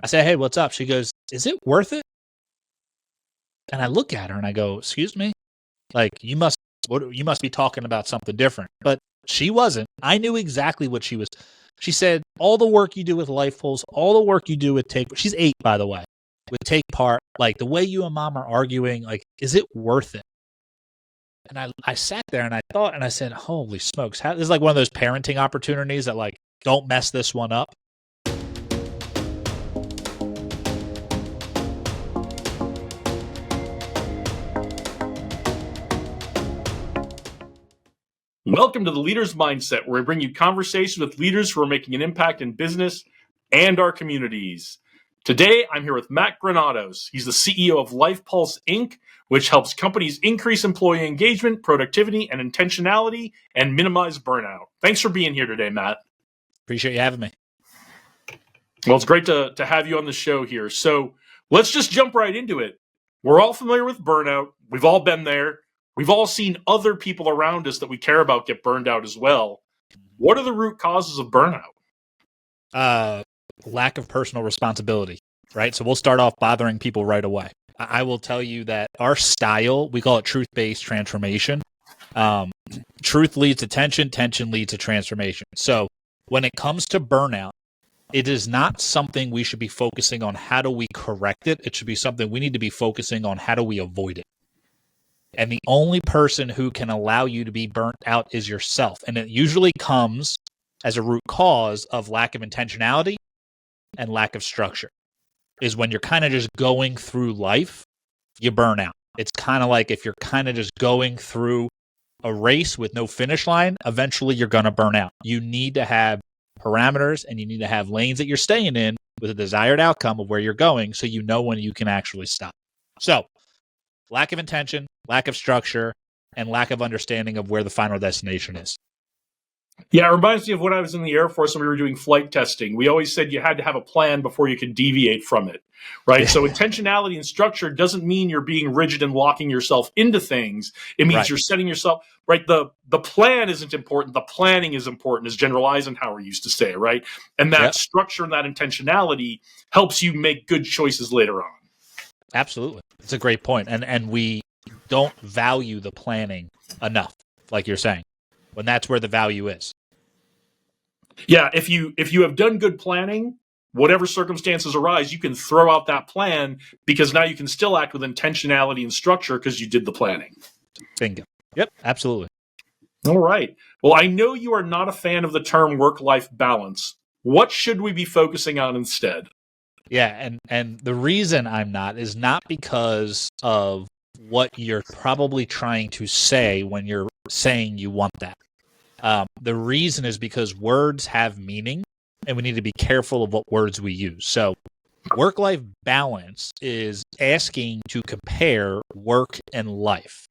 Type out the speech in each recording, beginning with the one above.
I say, hey, what's up? She goes, is it worth it? And I look at her and I go, excuse me? Like, you must be talking about something different. But she wasn't. I knew exactly what she was. She said, all the work you do with LifePulse, all the work you do with she's 8, by the way, with Take Part, like the way you and mom are arguing, like, is it worth it? And I sat there and I thought, and I said, holy smokes, this is like one of those parenting opportunities that, like, don't mess this one up. Welcome to the Leader's Mindset, where we bring you conversations with leaders who are making an impact in business and our communities. Today, I'm here with Matt Granados. He's the CEO of LifePulse Inc., which helps companies increase employee engagement, productivity, and intentionality, and minimize burnout. Thanks for being here today, Matt. Appreciate you having me. Well, it's great to have you on the show here. So let's just jump right into it. We're all familiar with burnout. We've all been there. We've all seen other people around us that we care about get burned out as well. What are the root causes of burnout? Lack of personal responsibility, right? So we'll start off bothering people right away. I will tell you that our style, we call it truth-based transformation. Truth leads to tension, tension leads to transformation. So when it comes to burnout, it is not something we should be focusing on how do we correct it. It should be something we need to be focusing on how do we avoid it. And the only person who can allow you to be burnt out is yourself. And it usually comes as a root cause of lack of intentionality and lack of structure. Is when you're kind of just going through life, you burn out. It's kind of like if you're kind of just going through a race with no finish line, eventually you're going to burn out. You need to have parameters and you need to have lanes that you're staying in with a desired outcome of where you're going so you know when you can actually stop. So, lack of intention, lack of structure, and lack of understanding of where the final destination is. Yeah, it reminds me of when I was in the Air Force and we were doing flight testing. We always said you had to have a plan before you could deviate from it, right? So intentionality and structure doesn't mean you're being rigid and locking yourself into things. It means you're setting yourself, right? The plan isn't important. The planning is important, as General Eisenhower used to say, right? And that structure and that intentionality helps you make good choices later on. Absolutely. It's a great point. And we don't value the planning enough, like you're saying, when that's where the value is. Yeah, if you have done good planning, whatever circumstances arise, you can throw out that plan because now you can still act with intentionality and structure because you did the planning. Bingo. Yep, absolutely. All right. Well, I know you are not a fan of the term work-life balance. What should we be focusing on instead? Yeah, and the reason I'm not is not because of what you're probably trying to say when you're saying you want that. The reason is because words have meaning, and we need to be careful of what words we use. So work-life balance is asking to compare work and life.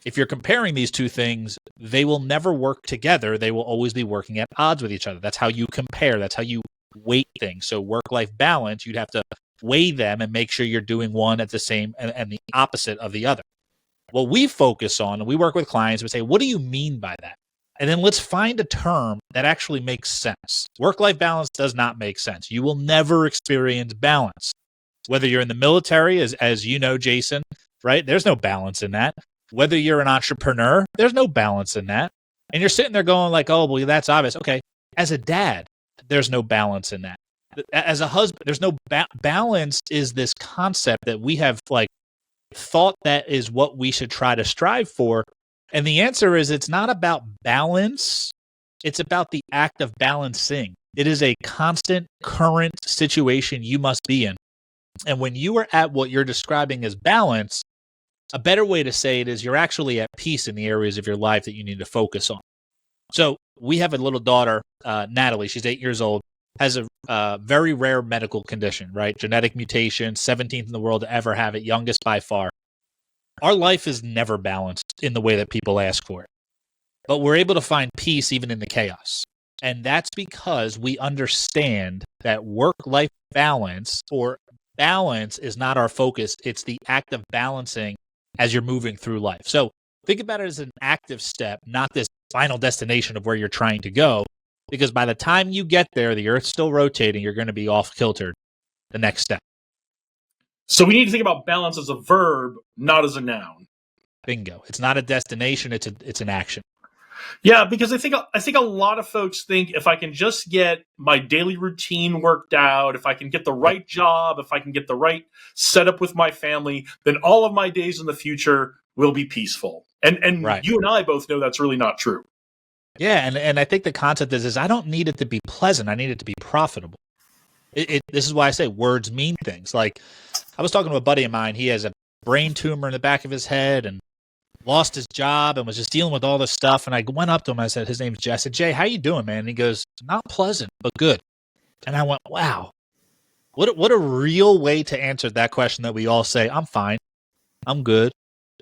If you're comparing these two things, they will never work together. They will always be working at odds with each other. That's how you compare. That's how you weight things. So work-life balance, you'd have to weigh them and make sure you're doing one at the same and the opposite of the other. What we focus on, and we work with clients, we say, what do you mean by that? And then let's find a term that actually makes sense. Work-life balance does not make sense. You will never experience balance. Whether you're in the military, as you know, Jason, right? There's no balance in that. Whether you're an entrepreneur, there's no balance in that. And you're sitting there going like, oh, well, that's obvious. Okay. As a dad, there's no balance in that. As a husband, there's no balance is this concept that we have like thought that is what we should try to strive for. And the answer is it's not about balance. It's about the act of balancing. It is a constant current situation you must be in. And when you are at what you're describing as balance, a better way to say it is you're actually at peace in the areas of your life that you need to focus on. So we have a little daughter, Natalie, she's 8 years old, has a very rare medical condition, right? Genetic mutation, 17th in the world to ever have it, youngest by far. Our life is never balanced in the way that people ask for it. But we're able to find peace even in the chaos. And that's because we understand that work-life balance or balance is not our focus. It's the act of balancing as you're moving through life. So think about it as an active step, not this final destination of where you're trying to go. Because by the time you get there, the Earth's still rotating, you're going to be off kiltered. the next step. So we need to think about balance as a verb, not as a noun. Bingo. It's not a destination, it's an action. Yeah, because I think a lot of folks think if I can just get my daily routine worked out, if I can get the right job, if I can get the right setup with my family, then all of my days in the future will be peaceful. And Right. you and I both know that's really not true. Yeah, and I think the concept is I don't need it to be pleasant. I need it to be profitable. This is why I say words mean things. Like, I was talking to a buddy of mine. He has a brain tumor in the back of his head and lost his job and was just dealing with all this stuff. And I went up to him. I said, his name's Jay. I said, Jay, how you doing, man? And he goes, not pleasant, but good. And I went, wow, what a real way to answer that question that we all say, I'm fine, I'm good.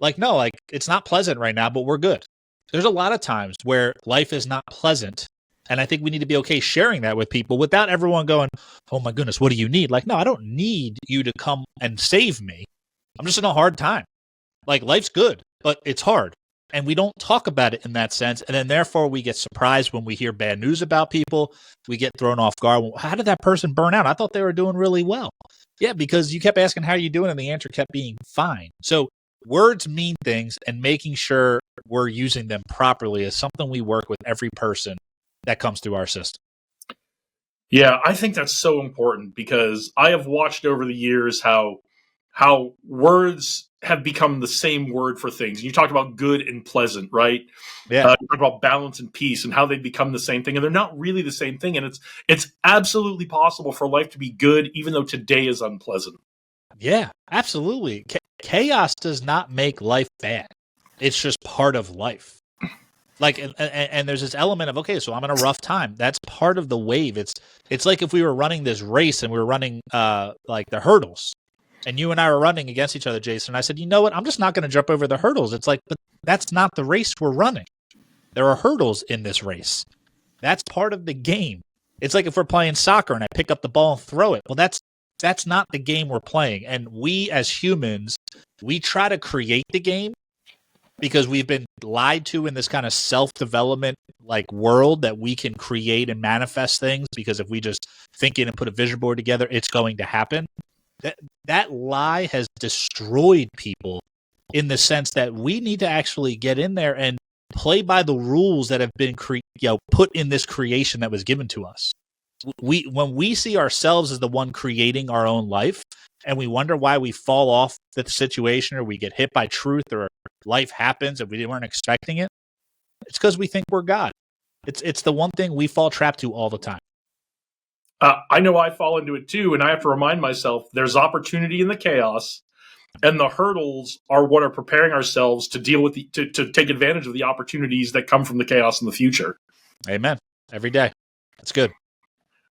Like, no, like, it's not pleasant right now, but we're good. There's a lot of times where life is not pleasant. And I think we need to be okay sharing that with people without everyone going, oh my goodness, what do you need? Like, no, I don't need you to come and save me. I'm just in a hard time. Like, life's good, but it's hard. And we don't talk about it in that sense. And then therefore we get surprised when we hear bad news about people. We get thrown off guard. Well, how did that person burn out? I thought they were doing really well. Yeah, because you kept asking, how are you doing? And the answer kept being fine. So words mean things, and making sure we're using them properly is something we work with every person that comes through our system. Yeah, I think that's so important because I have watched over the years how words have become the same word for things. You talked about good and pleasant, right? Yeah. You talked about balance and peace and how they become the same thing, and they're not really the same thing. And it's absolutely possible for life to be good, even though today is unpleasant. Yeah, absolutely. Chaos does not make life bad. It's just part of life. Like, and there's this element of, okay, so I'm in a rough time. That's part of the wave. It's like if we were running this race and we were running like the hurdles, and you and I were running against each other, Jason. And I said, you know what? I'm just not going to jump over the hurdles. It's like, but that's not the race we're running. There are hurdles in this race. That's part of the game. It's like if we're playing soccer and I pick up the ball and throw it. Well, that's not the game we're playing. And we as humans, we try to create the game because we've been lied to in this kind of self-development like world that we can create and manifest things because if we just think it and put a vision board together, it's going to happen. That lie has destroyed people in the sense that we need to actually get in there and play by the rules that have been put in this creation that was given to us. When we see ourselves as the one creating our own life and we wonder why we fall off the situation or we get hit by truth or life happens and we weren't expecting it, it's because we think we're God. It's the one thing we fall trapped to all the time. I know I fall into it too, and I have to remind myself there's opportunity in the chaos, and the hurdles are what are preparing ourselves to deal with to take advantage of the opportunities that come from the chaos in the future. Amen. Every day. That's good.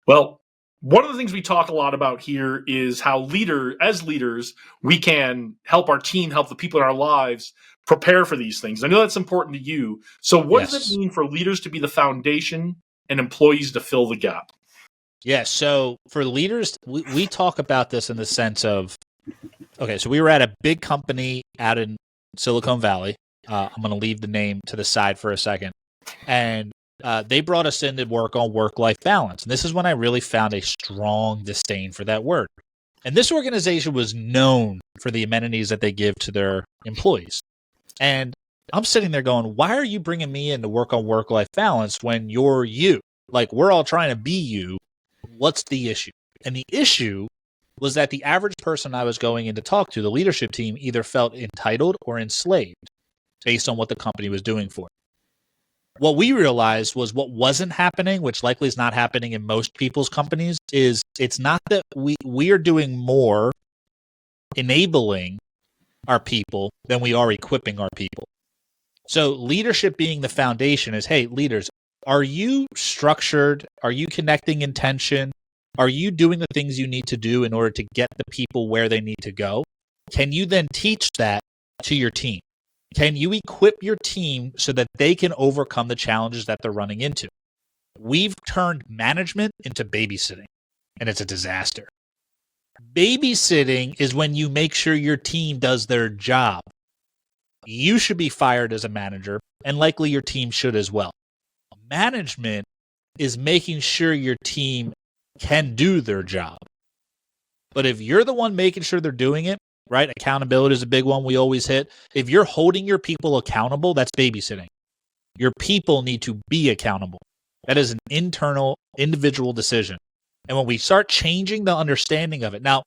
Well, one of the things we talk a lot about here is how as leaders, we can help our team, help the people in our lives prepare for these things. I know that's important to you. So what does it mean for leaders to be the foundation and employees to fill the gap? Yeah, so for leaders, we talk about this in the sense of, okay, so we were at a big company out in Silicon Valley. I'm going to leave the name to the side for a second. And they brought us in to work on work-life balance. And this is when I really found a strong disdain for that word. And this organization was known for the amenities that they give to their employees. And I'm sitting there going, why are you bringing me in to work on work-life balance when you're you? Like, we're all trying to be you. What's the issue? And the issue was that the average person I was going in to talk to, the leadership team, either felt entitled or enslaved based on what the company was doing for it. What we realized was what wasn't happening, which likely is not happening in most people's companies, is it's not that we are doing more enabling our people than we are equipping our people. So leadership being the foundation is, hey, leaders, are you structured? Are you connecting intention? Are you doing the things you need to do in order to get the people where they need to go? Can you then teach that to your team? Can you equip your team so that they can overcome the challenges that they're running into? We've turned management into babysitting, and it's a disaster. Babysitting is when you make sure your team does their job. You should be fired as a manager, and likely your team should as well. Management is making sure your team can do their job. But if you're the one making sure they're doing it, right? Accountability is a big one we always hit. If you're holding your people accountable, that's babysitting. Your people need to be accountable. That is an internal, individual decision. And when we start changing the understanding of it, now,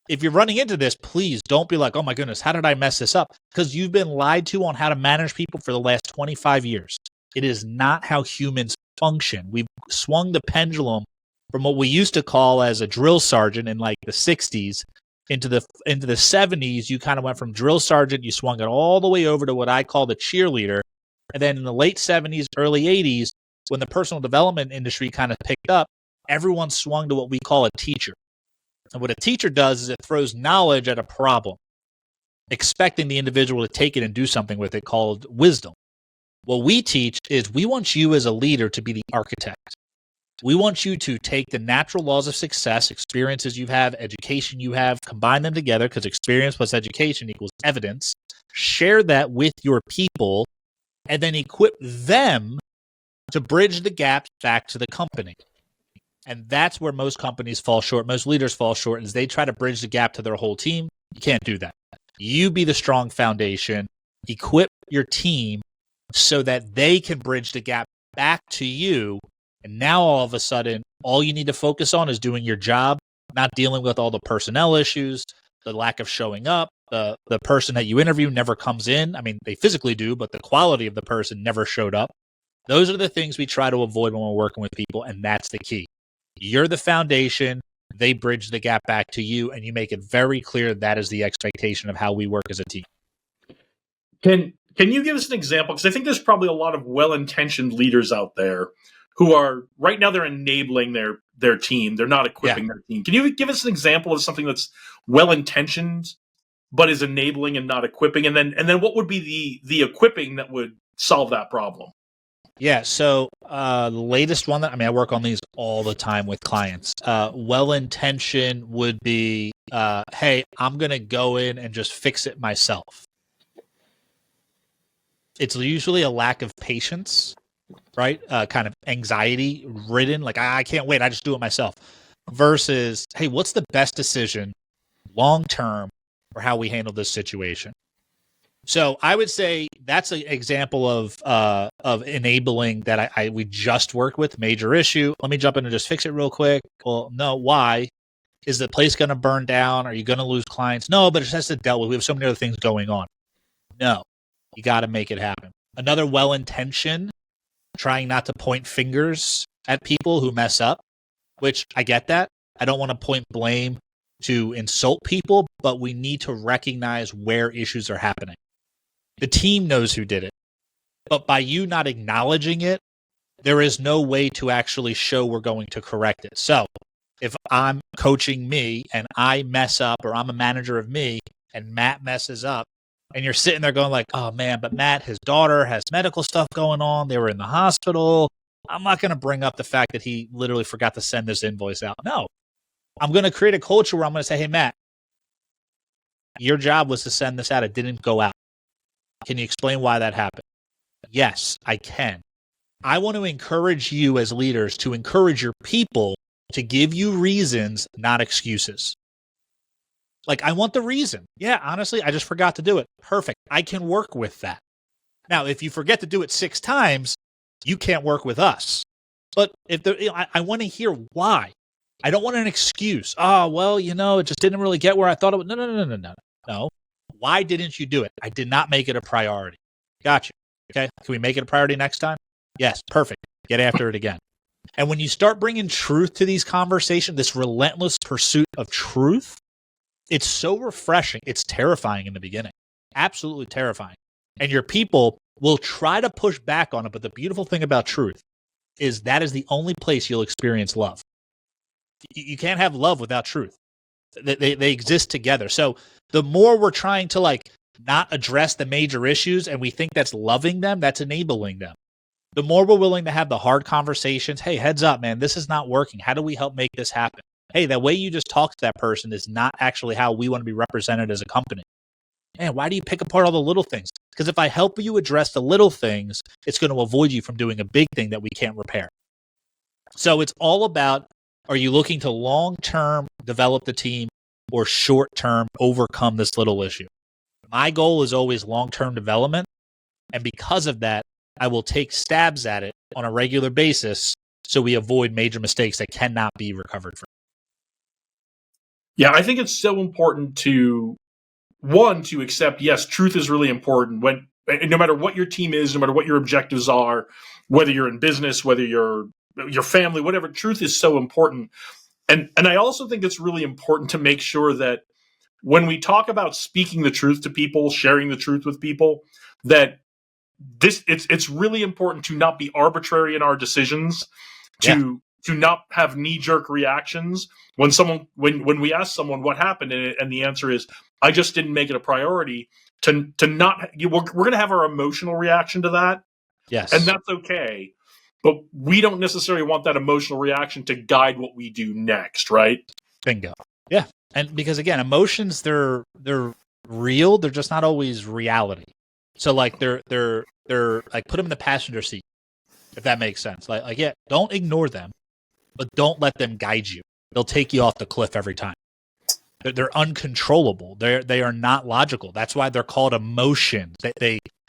if you're running into this, please don't be like, oh my goodness, how did I mess this up? Because you've been lied to on how to manage people for the last 25 years. It is not how humans function. We've swung the pendulum from what we used to call as a drill sergeant in like the 60s into the 70s. You kind of went from drill sergeant, you swung it all the way over to what I call the cheerleader. And then in the late 70s, early 80s, when the personal development industry kind of picked up, everyone swung to what we call a teacher. And what a teacher does is it throws knowledge at a problem, expecting the individual to take it and do something with it, called wisdom. What we teach is we want you as a leader to be the architect. We want you to take the natural laws of success, experiences you have, education you have, combine them together, because experience plus education equals evidence, share that with your people, and then equip them to bridge the gap back to the company. And that's where most companies fall short. Most leaders fall short is they try to bridge the gap to their whole team. You can't do that. You be the strong foundation, equip your team so that they can bridge the gap back to you. And now all of a sudden, all you need to focus on is doing your job, not dealing with all the personnel issues, the lack of showing up, the person that you interview never comes in. I mean, they physically do, but the quality of the person never showed up. Those are the things we try to avoid when we're working with people, and that's the key. You're the foundation. They bridge the gap back to you, and you make it very clear that is the expectation of how we work as a team. Can you give us an example? Because I think there's probably a lot of well-intentioned leaders out there who are right now they're enabling their team. They're not equipping their team. Can you give us an example of something that's well-intentioned but is enabling and not equipping? And then what would be the equipping that would solve that problem? Yeah, so the latest one I work on these all the time with clients. Well-intentioned would be, hey, I'm going to go in and just fix it myself. It's usually a lack of patience, right? Kind of anxiety ridden, like I can't wait, I just do it myself. Versus, hey, what's the best decision long-term for how we handle this situation? So I would say that's an example of enabling that we just worked with. Major issue. Let me jump in and just fix it real quick. Well, no, why? Is the place going to burn down? Are you going to lose clients? No, but it has to deal with. We have so many other things going on. No, you got to make it happen. Another well-intentioned, trying not to point fingers at people who mess up, which I get that. I don't want to point blame to insult people, but we need to recognize where issues are happening. The team knows who did it, but by you not acknowledging it, there is no way to actually show we're going to correct it. So if I'm coaching me and I mess up, or I'm a manager of me and Matt messes up, and you're sitting there going like, oh man, but Matt, his daughter has medical stuff going on. They were in the hospital. I'm not going to bring up the fact that he literally forgot to send this invoice out. No, I'm going to create a culture where I'm going to say, hey, Matt, your job was to send this out. It didn't go out. Can you explain why that happened? Yes, I can. I want to encourage you as leaders to encourage your people to give you reasons, not excuses. Like, I want the reason. Yeah, honestly, I just forgot to do it. Perfect. I can work with that. Now, if you forget to do it 6 times, you can't work with us. But if I want to hear why. I don't want an excuse. Oh, well, it just didn't really get where I thought it would. No. Why didn't you do it? I did not make it a priority. Gotcha. Okay. Can we make it a priority next time? Yes. Perfect. Get after it again. And when you start bringing truth to these conversations, this relentless pursuit of truth, it's so refreshing. It's terrifying in the beginning. Absolutely terrifying. And your people will try to push back on it. But the beautiful thing about truth is that is the only place you'll experience love. You can't have love without truth. They exist together. So the more we're trying to not address the major issues and we think that's loving them, that's enabling them. The more we're willing to have the hard conversations. Hey, heads up, man, this is not working. How do we help make this happen? Hey, that way you just talk to that person is not actually how we want to be represented as a company. Man, why do you pick apart all the little things? Because if I help you address the little things, it's going to avoid you from doing a big thing that we can't repair. So it's all about, are you looking to long-term develop the team? or short term overcome this little issue. My goal is always long-term development. And because of that, I will take stabs at it on a regular basis so we avoid major mistakes that cannot be recovered from. Yeah, I think it's so important to accept, yes, truth is really important when no matter what your team is, no matter what your objectives are, whether you're in business, whether you're your family, whatever, truth is so important. And I also think it's really important to make sure that when we talk about speaking the truth to people, sharing the truth with people, that it's really important to not be arbitrary in our decisions, to not have knee-jerk reactions when we ask someone what happened and the answer is I just didn't make it a priority, to not we're going to have our emotional reaction to that. Yes. And that's okay. But we don't necessarily want that emotional reaction to guide what we do next, right? Bingo. Yeah. And because again, emotions, they're real, they're just not always reality. So like they're like put them in the passenger seat, if that makes sense. Like yeah, don't ignore them, but don't let them guide you. They'll take you off the cliff every time. They're uncontrollable. They are not logical. That's why they're called emotions.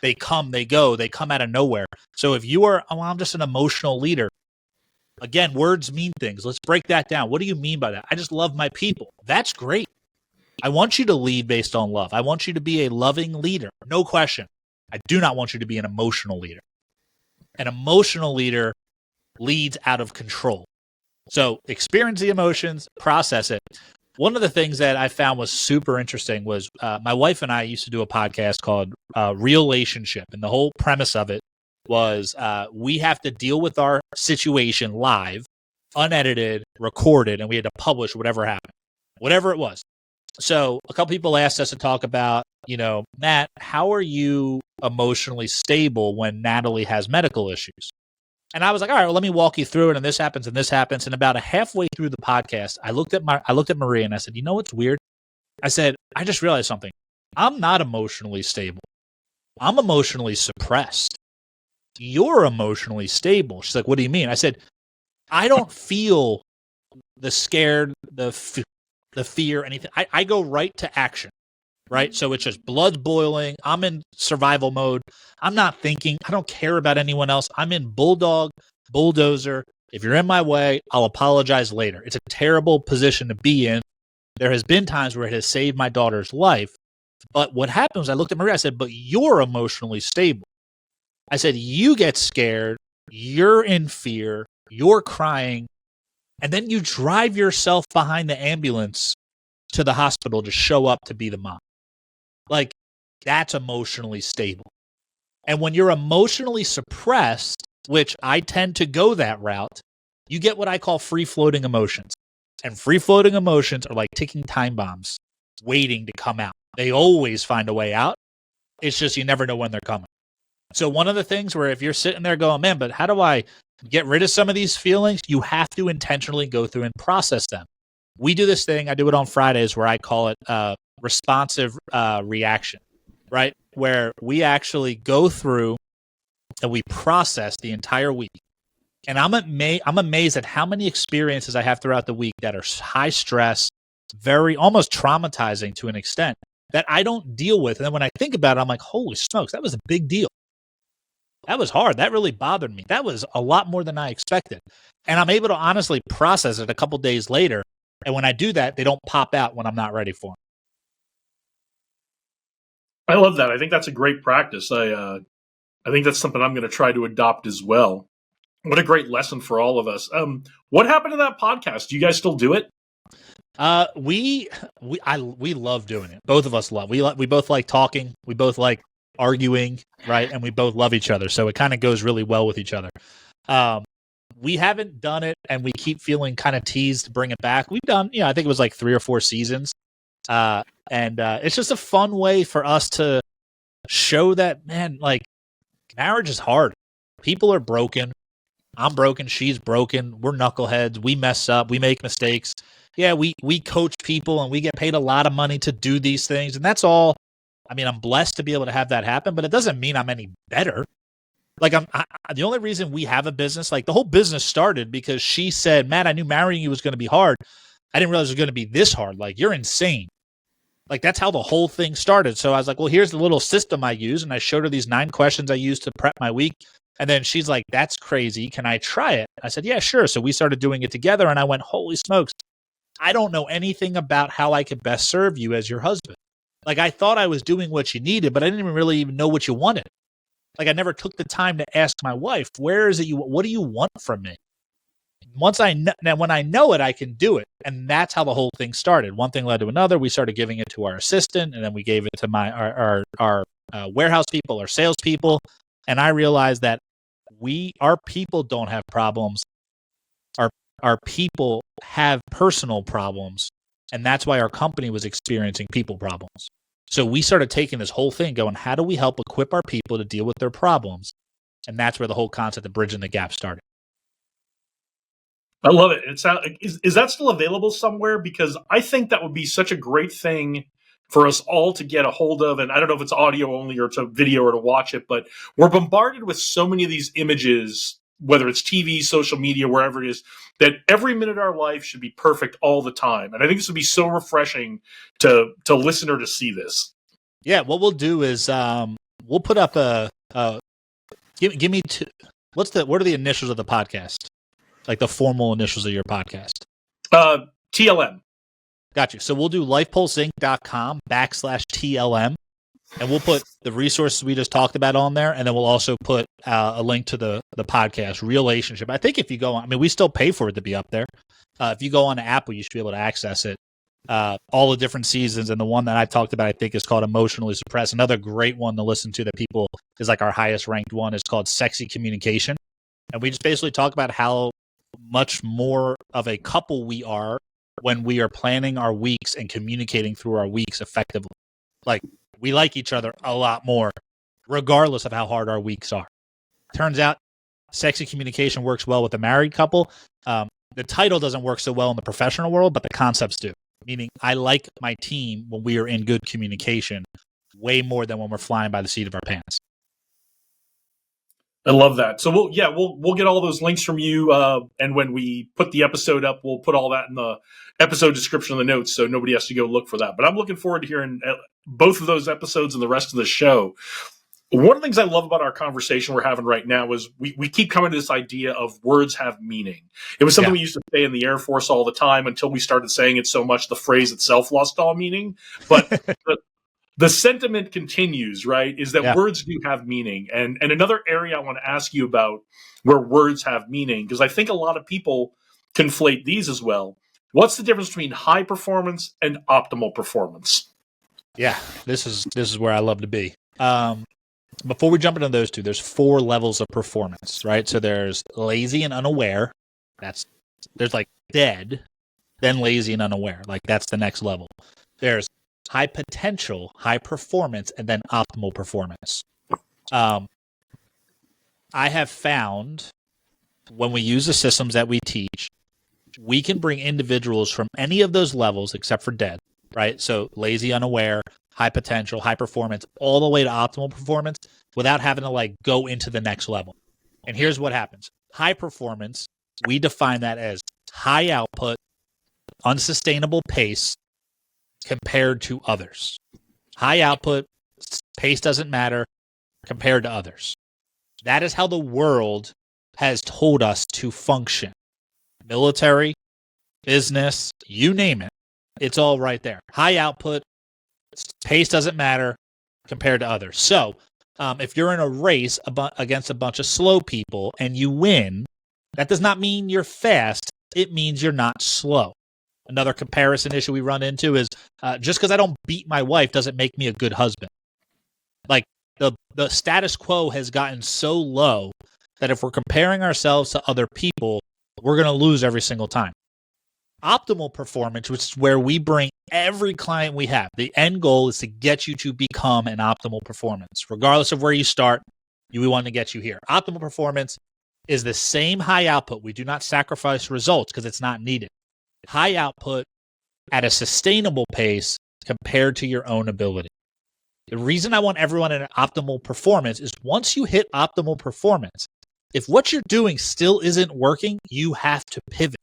They come, they go, they come out of nowhere. So if you are, oh, I'm just an emotional leader. Again, words mean things. Let's break that down. What do you mean by that? I just love my people. That's great. I want you to lead based on love. I want you to be a loving leader. No question. I do not want you to be an emotional leader. An emotional leader leads out of control. So experience the emotions, process it. One of the things that I found was super interesting was my wife and I used to do a podcast called Relationship. And the whole premise of it was we have to deal with our situation live, unedited, recorded, and we had to publish whatever happened, whatever it was. So a couple people asked us to talk about, Matt, how are you emotionally stable when Natalie has medical issues? And I was like, all right, well, let me walk you through it. And this happens and this happens. And about halfway through the podcast, I looked at Maria and I said, you know what's weird? I said, I just realized something. I'm not emotionally stable. I'm emotionally suppressed. You're emotionally stable. She's like, what do you mean? I said, I don't feel the scared, the fear, anything. I go right to action, right? So it's just blood boiling. I'm in survival mode. I'm not thinking. I don't care about anyone else. I'm in bulldozer. If you're in my way, I'll apologize later. It's a terrible position to be in. There has been times where it has saved my daughter's life. But what happened was I looked at Maria, I said, but you're emotionally stable. I said, you get scared. You're in fear. You're crying. And then you drive yourself behind the ambulance to the hospital to show up to be the mom. Like, that's emotionally stable. And when you're emotionally suppressed, which I tend to go that route, you get what I call free-floating emotions. And free-floating emotions are like ticking time bombs waiting to come out. They always find a way out. It's just you never know when they're coming. So one of the things where if you're sitting there going, man, but how do I get rid of some of these feelings? You have to intentionally go through and process them. We do this thing, I do it on Fridays, where I call it responsive reaction, right? Where we actually go through and we process the entire week. And I'm amazed at how many experiences I have throughout the week that are high stress, very almost traumatizing to an extent, that I don't deal with. And then when I think about it, I'm like, holy smokes, that was a big deal. That was hard. That really bothered me. That was a lot more than I expected. And I'm able to honestly process it a couple days later. And when I do that, they don't pop out when I'm not ready for them. I love that. I think that's a great practice. I think that's something I'm going to try to adopt as well. What a great lesson for all of us. What happened to that podcast? Do you guys still do it? We love doing it. Both of us love. We both like talking. We both like arguing, right? And we both love each other. So it kind of goes really well with each other. We haven't done it, and we keep feeling kind of teased to bring it back. We've done, I think it was like 3 or 4 seasons. And it's just a fun way for us to show that, man, like, marriage is hard. People are broken. I'm broken. She's broken. We're knuckleheads. We mess up. We make mistakes. Yeah, we coach people, and we get paid a lot of money to do these things. And that's all. I mean, I'm blessed to be able to have that happen, but it doesn't mean I'm any better. Like, the only reason we have a business, like the whole business started because she said, Matt, I knew marrying you was going to be hard. I didn't realize it was going to be this hard. Like, you're insane. Like, that's how the whole thing started. So I was like, well, here's the little system I use. And I showed her these 9 questions I used to prep my week. And then she's like, that's crazy. Can I try it? I said, yeah, sure. So we started doing it together. And I went, holy smokes, I don't know anything about how I could best serve you as your husband. Like, I thought I was doing what you needed, but I didn't even really even know what you wanted. Like, I never took the time to ask my wife, where is it what do you want from me? Once now when I know it, I can do it. And that's how the whole thing started. One thing led to another. We started giving it to our assistant, and then we gave it to our warehouse people, our salespeople. And I realized that our people don't have problems. Our people have personal problems. And that's why our company was experiencing people problems. So we started taking this whole thing going, how do we help equip our people to deal with their problems? And that's where the whole concept of bridging the gap started. I love it. Is that still available somewhere? Because I think that would be such a great thing for us all to get a hold of. And I don't know if it's audio only or it's a video or to watch it, but we're bombarded with so many of these images, whether it's TV, social media, wherever it is, that every minute of our life should be perfect all the time. And I think this would be so refreshing to listen or to see this. Yeah, what we'll do is we'll put up give me two. What are the initials of the podcast? Like the formal initials of your podcast? TLM. Got you. So we'll do lifepulseinc.com/TLM. And we'll put the resources we just talked about on there. And then we'll also put a link to the podcast, Relationship. I think if you go on, I mean, we still pay for it to be up there. If you go on Apple, you should be able to access it. All the different seasons. And the one that I talked about, I think, is called Emotionally Suppressed. Another great one to listen to that people is like our highest ranked one is called Sexy Communication. And we just basically talk about how much more of a couple we are when we are planning our weeks and communicating through our weeks effectively. Like, we like each other a lot more, regardless of how hard our weeks are. Turns out, sexy communication works well with a married couple. The title doesn't work so well in the professional world, but the concepts do. Meaning, I like my team when we are in good communication way more than when we're flying by the seat of our pants. I love that. So we'll get all those links from you, and when we put the episode up, we'll put all that in the episode description of the notes, so nobody has to go look for that. But I'm looking forward to hearing both of those episodes and the rest of the show. One of the things I love about our conversation we're having right now is we keep coming to this idea of words have meaning. It was something we used to say in the Air Force all the time until we started saying it so much the phrase itself lost all meaning. But the sentiment continues, right, is that words do have meaning. And another area I want to ask you about where words have meaning, because I think a lot of people conflate these as well. What's the difference between high performance and optimal performance? Yeah, this is where I love to be. Before we jump into those two, there's 4 levels of performance, right? So there's lazy and unaware. There's like dead, then lazy and unaware. Like, that's the next level. There's high potential, high performance, and then optimal performance. I have found when we use the systems that we teach, we can bring individuals from any of those levels except for dead, right? So lazy, unaware, high potential, high performance, all the way to optimal performance without having to like go into the next level. And here's what happens. High performance, we define that as high output, unsustainable pace, compared to others. High output, pace doesn't matter, compared to others. That is how the world has told us to function. Military, business, you name it. It's all right there. High output, pace doesn't matter, compared to others. So, if you're in a race against a bunch of slow people and you win, that does not mean you're fast. It means you're not slow. Another comparison issue we run into is just because I don't beat my wife doesn't make me a good husband. Like, the status quo has gotten so low that if we're comparing ourselves to other people, we're going to lose every single time. Optimal performance, which is where we bring every client we have. The end goal is to get you to become an optimal performance. Regardless of where you start, we want to get you here. Optimal performance is the same high output. We do not sacrifice results because it's not needed. High output at a sustainable pace compared to your own ability. The reason I want everyone in an optimal performance is once you hit optimal performance, if what you're doing still isn't working, you have to pivot.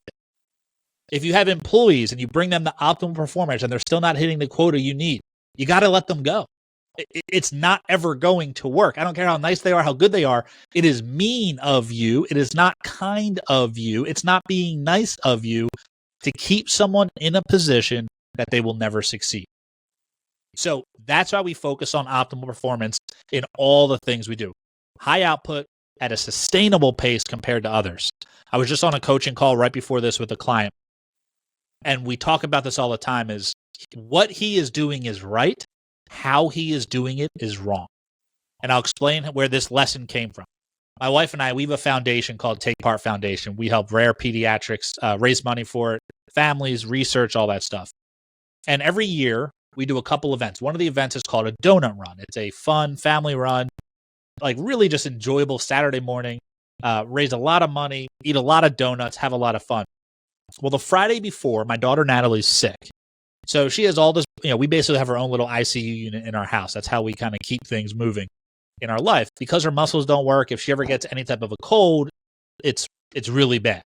If you have employees and you bring them the optimal performance and they're still not hitting the quota you need, you got to let them go. It's not ever going to work. I don't care how nice they are, how good they are. It is mean of you. It is not kind of you. It's not being nice of you to keep someone in a position that they will never succeed. So that's why we focus on optimal performance in all the things we do. High output at a sustainable pace compared to others. I was just on a coaching call right before this with a client, and we talk about this all the time, is what he is doing is right. How he is doing it is wrong. And I'll explain where this lesson came from. My wife and I, we have a foundation called Take Part Foundation. We help rare pediatrics raise money for it, families, research, all that stuff. And every year we do a couple events. One of the events is called a donut run. It's a fun family run, like really just enjoyable Saturday morning, raise a lot of money, eat a lot of donuts, have a lot of fun. Well, the Friday before, my daughter Natalie's sick. So she has all this, we basically have our own little ICU unit in our house. That's how we kind of keep things moving in our life. Because her muscles don't work, if she ever gets any type of a cold, it's really bad.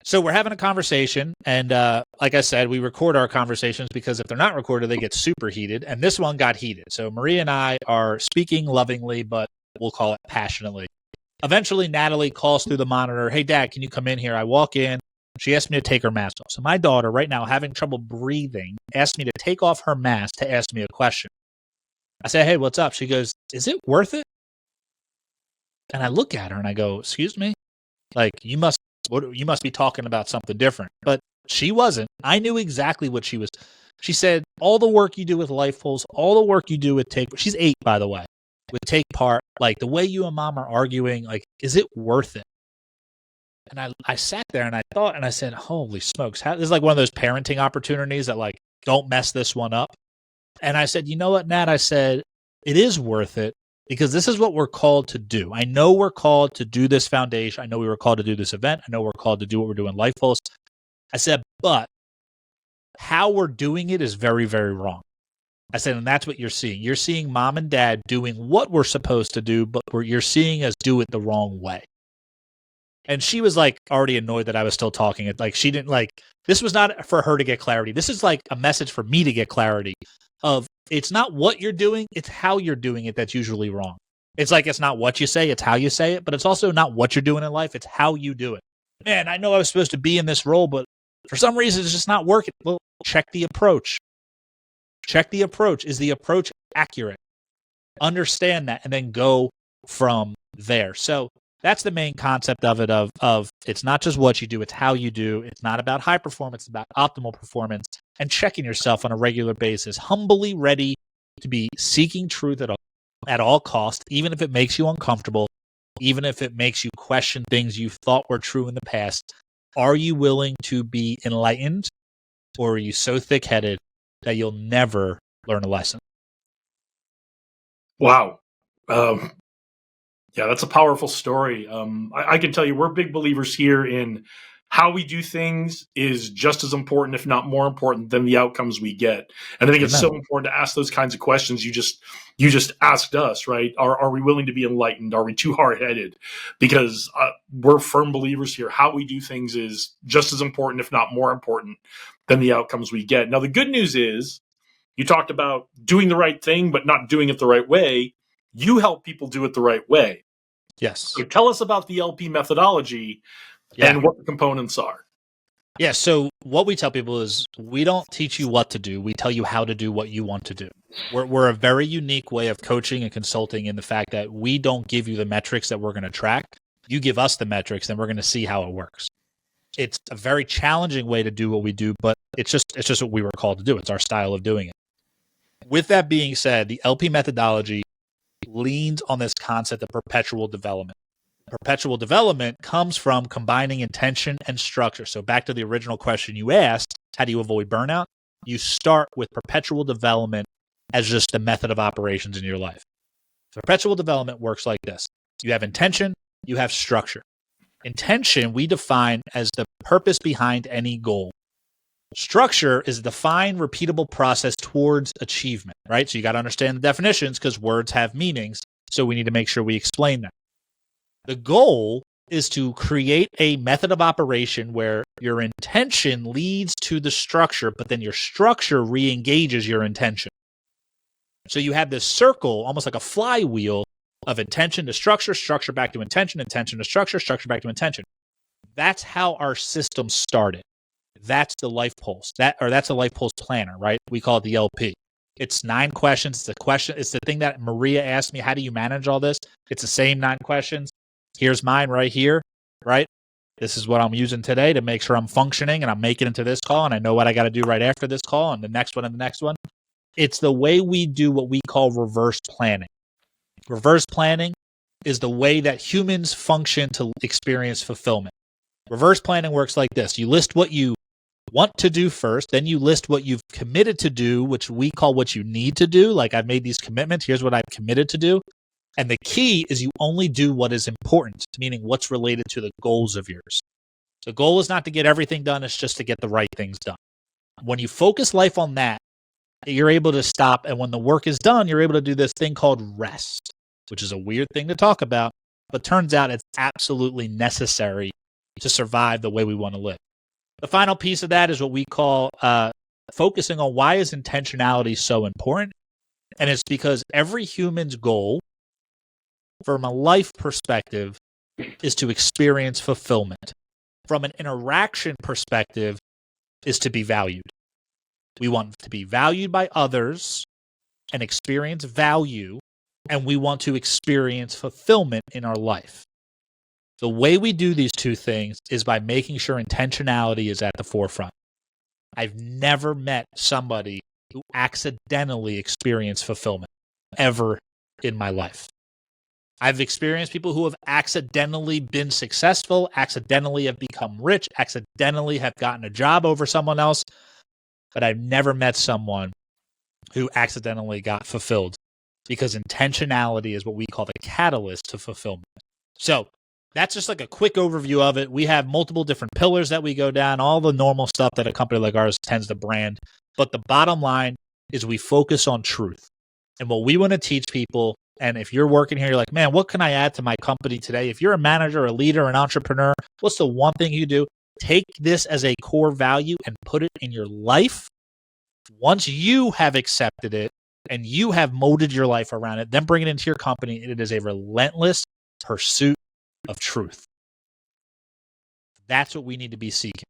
So we're having a conversation, and like I said, we record our conversations because if they're not recorded, they get super heated, and this one got heated. So Maria and I are speaking lovingly, but we'll call it passionately. Eventually, Natalie calls through the monitor, "Hey, Dad, can you come in here?" I walk in. She asked me to take her mask off. So my daughter, right now, having trouble breathing, asked me to take off her mask to ask me a question. I said, "Hey, what's up?" She goes, "Is it worth it?" And I look at her and I go, "Excuse me? Like, you must be talking about something different." But she wasn't. I knew exactly what she was. She said, "All the work you do with LifePulse, all the work you do with Take," she's 8, by the way, "with Take Part, like the way you and Mom are arguing, like, is it worth it?" And I sat there and I thought, and I said, holy smokes, this is like one of those parenting opportunities that, like, don't mess this one up. And I said, "You know what, Nat?" I said, "It is worth it because this is what we're called to do. I know we're called to do this foundation. I know we were called to do this event. I know we're called to do what we're doing in LifePulse." I said, "But how we're doing it is very, very wrong." I said, "And that's what you're seeing. You're seeing Mom and Dad doing what we're supposed to do, but you're seeing us do it the wrong way." And she was like already annoyed that I was still talking. It like she didn't like this was not for her to get clarity. This is like a message for me to get clarity of it's not what you're doing, it's how you're doing it that's usually wrong. It's like it's not what you say, it's how you say it, but it's also not what you're doing in life, it's how you do it. Man, I know I was supposed to be in this role, but for some reason it's just not working. Well, check the approach. Check the approach. Is the approach accurate? Understand that and then go from there. So that's the main concept of it, of it's not just what you do, it's how you do. It's not about high performance, it's about optimal performance and checking yourself on a regular basis, humbly ready to be seeking truth at all costs, even if it makes you uncomfortable, even if it makes you question things you thought were true in the past. Are you willing to be enlightened, or are you so thick-headed that you'll never learn a lesson? Wow. Yeah, that's a powerful story. I can tell you we're big believers here in how we do things is just as important, if not more important, than the outcomes we get. And I think it's so important to ask those kinds of questions you just asked us, right? Are we willing to be enlightened? Are we too hard-headed? Because we're firm believers here. How we do things is just as important, if not more important, than the outcomes we get. Now, the good news is you talked about doing the right thing, but not doing it the right way. You help people do it the right way. Yes. So tell us about the LP methodology and what the components are. Yeah, so what we tell people is we don't teach you what to do. We tell you how to do what you want to do. We're a very unique way of coaching and consulting in the fact that we don't give you the metrics that we're going to track. You give us the metrics, and we're going to see how it works. It's a very challenging way to do what we do, but it's just what we were called to do. It's our style of doing it. With that being said, the LP methodology leans on this concept of perpetual development. Perpetual development comes from combining intention and structure. So back to the original question you asked, how do you avoid burnout? You start with perpetual development as just the method of operations in your life. Perpetual development works like this. You have intention, you have structure. Intention we define as the purpose behind any goal. Structure is a defined, repeatable process towards achievement, right? So you got to understand the definitions because words have meanings. So we need to make sure we explain them. The goal is to create a method of operation where your intention leads to the structure, but then your structure re-engages your intention. So you have this circle, almost like a flywheel of intention to structure, structure back to intention, intention to structure, structure back to intention. That's how our system started. That's the LifePulse. That's a LifePulse planner, right? We call it the LP. It's 9 questions. It's the thing that Maria asked me, how do you manage all this? It's the same 9 questions. Here's mine right here, right? This is what I'm using today to make sure I'm functioning and I'm making it to this call and I know what I got to do right after this call and the next one and the next one. It's the way we do what we call reverse planning. Reverse planning is the way that humans function to experience fulfillment. Reverse planning works like this. You list what you want to do first, then you list what you've committed to do, which we call what you need to do. Like, I've made these commitments. Here's what I've committed to do. And the key is you only do what is important, meaning what's related to the goals of yours. The goal is not to get everything done. It's just to get the right things done. When you focus life on that, you're able to stop. And when the work is done, you're able to do this thing called rest, which is a weird thing to talk about, but turns out it's absolutely necessary to survive the way we want to live. The final piece of that is what we call focusing on why is intentionality so important. And it's because every human's goal from a life perspective is to experience fulfillment. From an interaction perspective is to be valued. We want to be valued by others and experience value, and we want to experience fulfillment in our life. The way we do these two things is by making sure intentionality is at the forefront. I've never met somebody who accidentally experienced fulfillment ever in my life. I've experienced people who have accidentally been successful, accidentally have become rich, accidentally have gotten a job over someone else, but I've never met someone who accidentally got fulfilled, because intentionality is what we call the catalyst to fulfillment. So that's just like a quick overview of it. We have multiple different pillars that we go down, all the normal stuff that a company like ours tends to brand. But the bottom line is we focus on truth. And what we want to teach people, and if you're working here, you're like, man, what can I add to my company today? If you're a manager, a leader, an entrepreneur, what's the one thing you do? Take this as a core value and put it in your life. Once you have accepted it and you have molded your life around it, then bring it into your company. It is a relentless pursuit of truth. That's what we need to be seeking.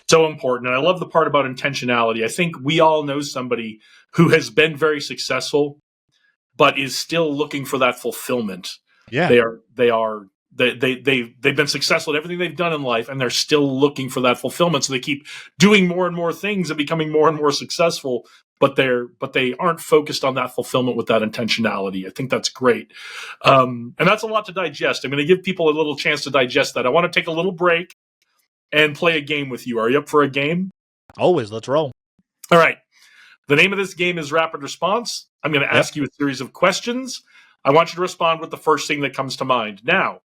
So important. And I love the part about intentionality. I think we all know somebody who has been very successful, but is still looking for that fulfillment. Yeah. They've been successful at everything they've done in life, and they're still looking for that fulfillment. So they keep doing more and more things and becoming more and more successful, but they aren't focused on that fulfillment with that intentionality. I think that's great. And that's a lot to digest. I'm going to give people a little chance to digest that. I want to take a little break and play a game with you. Are you up for a game? Always. Let's roll. All right. The name of this game is Rapid Response. I'm going to ask you a series of questions. I want you to respond with the first thing that comes to mind. Now,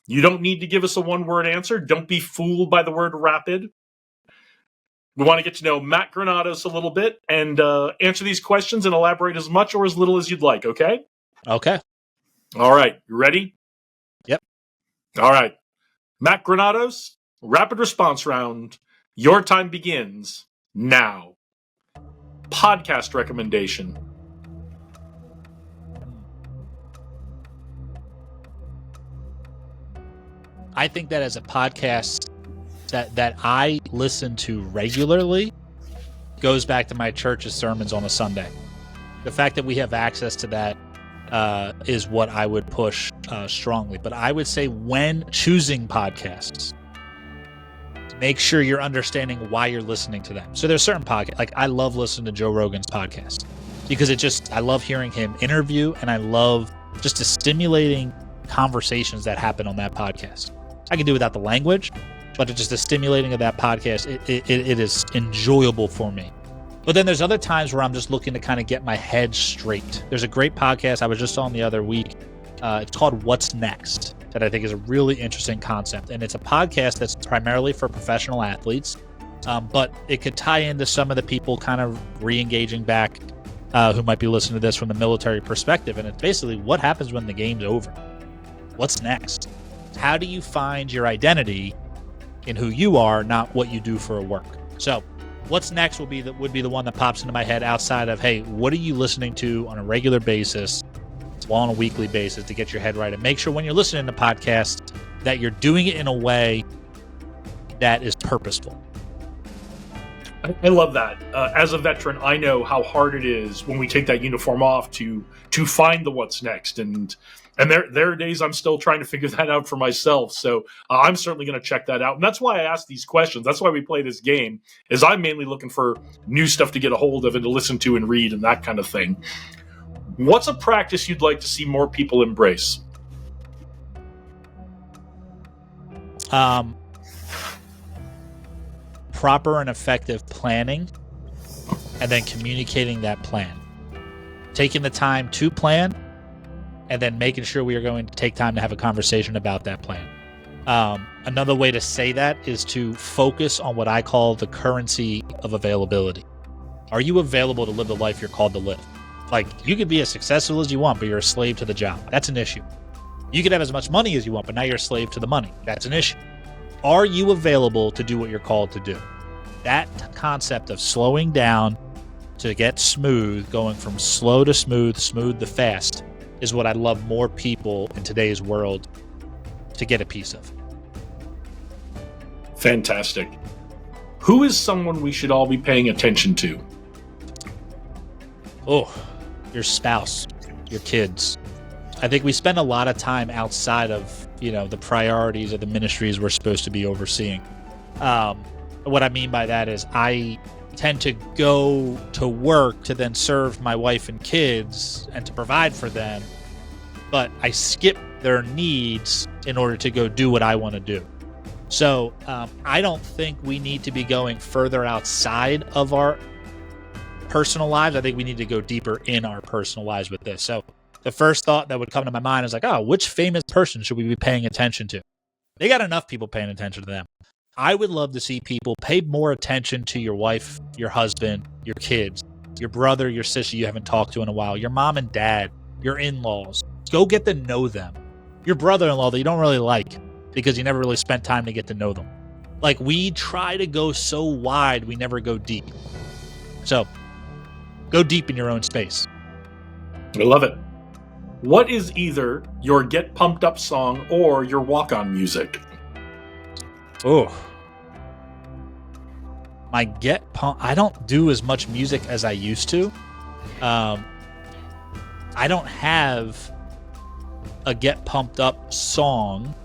you don't need to give us a one-word answer. Don't be fooled by the word rapid. We want to get to know Matt Granados a little bit and answer these questions and elaborate as much or as little as you'd like, okay? Okay. All right. You ready? Yep. All right. Matt Granados, rapid response round. Your time begins now. Podcast recommendation. I think that as a podcast that I listen to regularly goes back to my church's sermons on a Sunday. The fact that we have access to that is what I would push strongly. But I would say when choosing podcasts, make sure you're understanding why you're listening to them. So there's certain podcasts, like I love listening to Joe Rogan's podcast because I love hearing him interview, and I love just the stimulating conversations that happen on that podcast. I can do without the language, but it's just the stimulating of that podcast. It is enjoyable for me. But then there's other times where I'm just looking to kind of get my head straight. There's a great podcast I was just on the other week. It's called What's Next, that I think is a really interesting concept. And it's a podcast that's primarily for professional athletes, but it could tie into some of the people kind of re-engaging back who might be listening to this from the military perspective. And it's basically what happens when the game's over. What's next? How do you find your identity in who you are, not what you do for work? So what's next would be the one that pops into my head outside of, hey, what are you listening to on a regular basis, on a weekly basis, to get your head right? And make sure when you're listening to podcasts that you're doing it in a way that is purposeful. I love that. As a veteran, I know how hard it is when we take that uniform off to find the what's next. And there are days I'm still trying to figure that out for myself. So I'm certainly going to check that out. And that's why I ask these questions. That's why we play this game, is I'm mainly looking for new stuff to get a hold of and to listen to and read and that kind of thing. What's a practice you'd like to see more people embrace? Proper and effective planning, and then communicating that plan. Taking the time to plan, and then making sure we are going to take time to have a conversation about that plan. Another way to say that is to focus on what I call the currency of availability. Are you available to live the life you're called to live? Like, you could be as successful as you want, but you're a slave to the job. That's an issue. You could have as much money as you want, but now you're a slave to the money. That's an issue. Are you available to do what you're called to do? That concept of slowing down to get smooth, going from slow to smooth to fast, is what I'd love more people in today's world to get a piece of. Fantastic. Who is someone we should all be paying attention to? Oh, your spouse, your kids. I think we spend a lot of time outside of, the priorities of the ministries we're supposed to be overseeing. What I mean by that is I tend to go to work to then serve my wife and kids and to provide for them, but I skip their needs in order to go do what I want to do. So I don't think we need to be going further outside of our personal lives. I think we need to go deeper in our personal lives with this. So the first thought that would come to my mind is like, oh, which famous person should we be paying attention to? They got enough people paying attention to them. I would love to see people pay more attention to your wife, your husband, your kids, your brother, your sister you haven't talked to in a while, your mom and dad, your in-laws. Go get to know them. Your brother-in-law that you don't really like because you never really spent time to get to know them. Like, we try to go so wide, we never go deep. So go deep in your own space. I love it. What is either your get pumped up song or your walk-on music? Oh, my get pumped. I don't do as much music as I used to. I don't have a get pumped up song,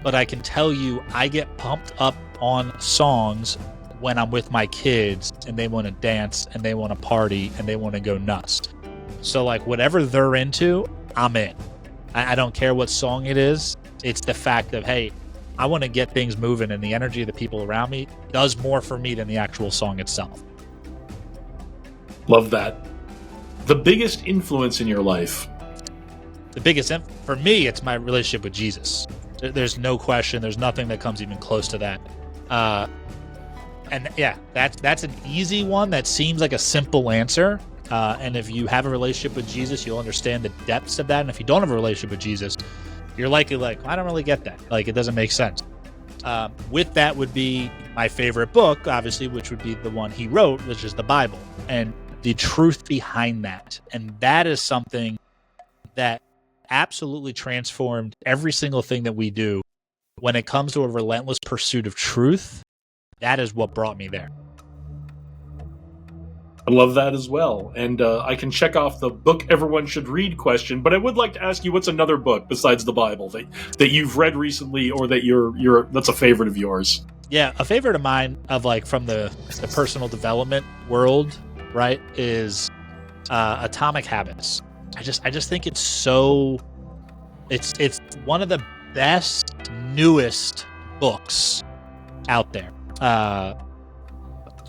but I can tell you I get pumped up on songs when I'm with my kids and they want to dance and they want to party and they want to go nuts. So like whatever they're into, I'm in. I don't care what song it is. It's the fact of, hey, I want to get things moving, and the energy of the people around me does more for me than the actual song itself. Love that. The biggest influence in your life? For me, it's my relationship with Jesus. There's no question. There's nothing that comes even close to that. And yeah, that's an easy one. That seems like a simple answer. And if you have a relationship with Jesus, you'll understand the depths of that. And if you don't have a relationship with Jesus, you're likely like, I don't really get that. Like, it doesn't make sense. With that would be my favorite book, obviously, which would be the one he wrote, which is the Bible, and the truth behind that. And that is something that absolutely transformed every single thing that we do. When it comes to a relentless pursuit of truth, that is what brought me there. I love that as well. And I can check off the book everyone should read question, but I would like to ask you, what's another book besides the Bible that you've read recently or that that's a favorite of yours? Yeah, a favorite of mine of like from the personal development world, right, is Atomic Habits. I just think it's so it's one of the best, newest books out there.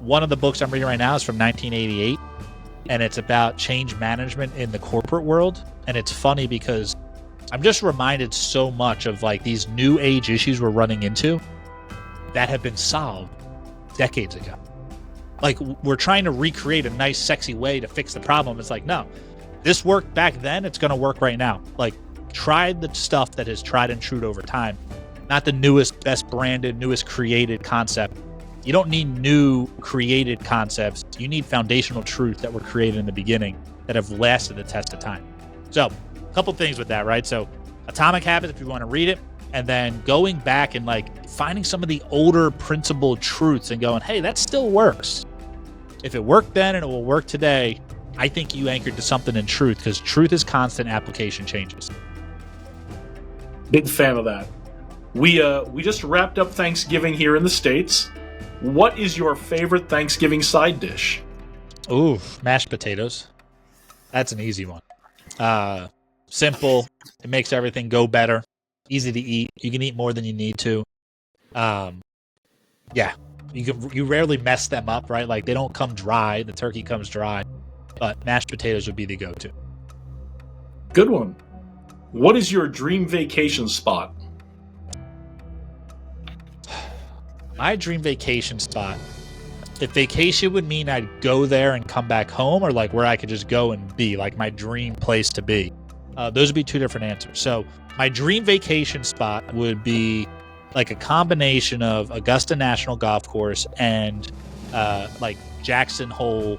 One of the books I'm reading right now is from 1988, and it's about change management in the corporate world. And it's funny because I'm just reminded so much of like these new age issues we're running into that have been solved decades ago. Like, we're trying to recreate a nice, sexy way to fix the problem. It's like, no, this worked back then. It's going to work right now. Like, try the stuff that is tried and true over time, not the newest, best branded, newest created concept. You don't need new created concepts. You need foundational truth that were created in the beginning that have lasted the test of time. So a couple things with that, right? So Atomic Habits, if you want to read it, and then going back and like finding some of the older principled truths and going, hey, that still works. If it worked then and it will work today, I think you anchored to something in truth, because truth is constant, application changes. Big fan of that. We just wrapped up Thanksgiving here in the States. What is your favorite Thanksgiving side dish? Ooh, mashed potatoes. That's an easy one. Simple. It makes everything go better. Easy to eat. You can eat more than you need to. Yeah. You rarely mess them up, right? Like, they don't come dry. The turkey comes dry. But mashed potatoes would be the go-to. Good one. What is your dream vacation spot? My dream vacation spot. If vacation would mean I'd go there and come back home, or like where I could just go and be, like my dream place to be. Those would be two different answers. So my dream vacation spot would be like a combination of Augusta National Golf Course and like Jackson Hole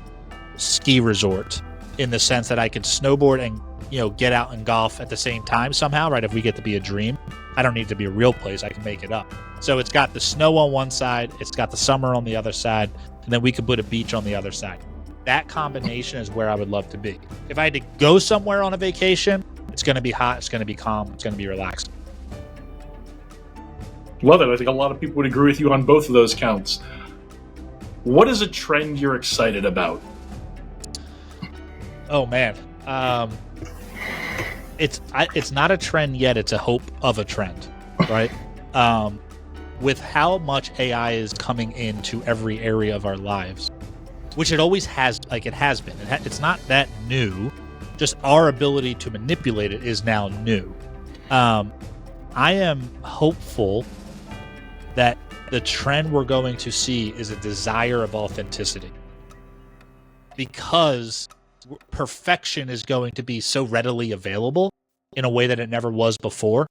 ski resort, in the sense that I could snowboard and, you know, get out and golf at the same time somehow, right? If we get to be a dream, I don't need it to be a real place. I can make it up. So it's got the snow on one side, it's got the summer on the other side, and then we could put a beach on the other side. That combination is where I would love to be. If I had to go somewhere on a vacation, it's going to be hot, it's going to be calm, it's going to be relaxed. Love it. I think a lot of people would agree with you on both of those counts. What is a trend you're excited about? Oh man, it's not a trend yet. It's a hope of a trend, right? With how much AI is coming into every area of our lives, which it always has, like it has been. It's not that new. Just our ability to manipulate it is now new. I am hopeful that the trend we're going to see is a desire of authenticity, because perfection is going to be so readily available in a way that it never was before,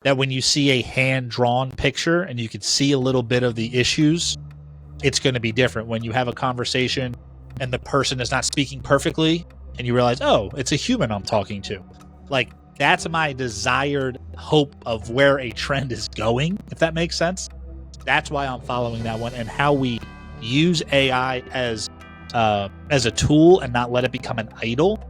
that when you see a hand-drawn picture and you can see a little bit of the issues, it's going to be different. When you have a conversation and the person is not speaking perfectly and you realize, oh, it's a human I'm talking to. Like, that's my desired hope of where a trend is going, if that makes sense. That's why I'm following that one, and how we use AI as a tool and not let it become an idol.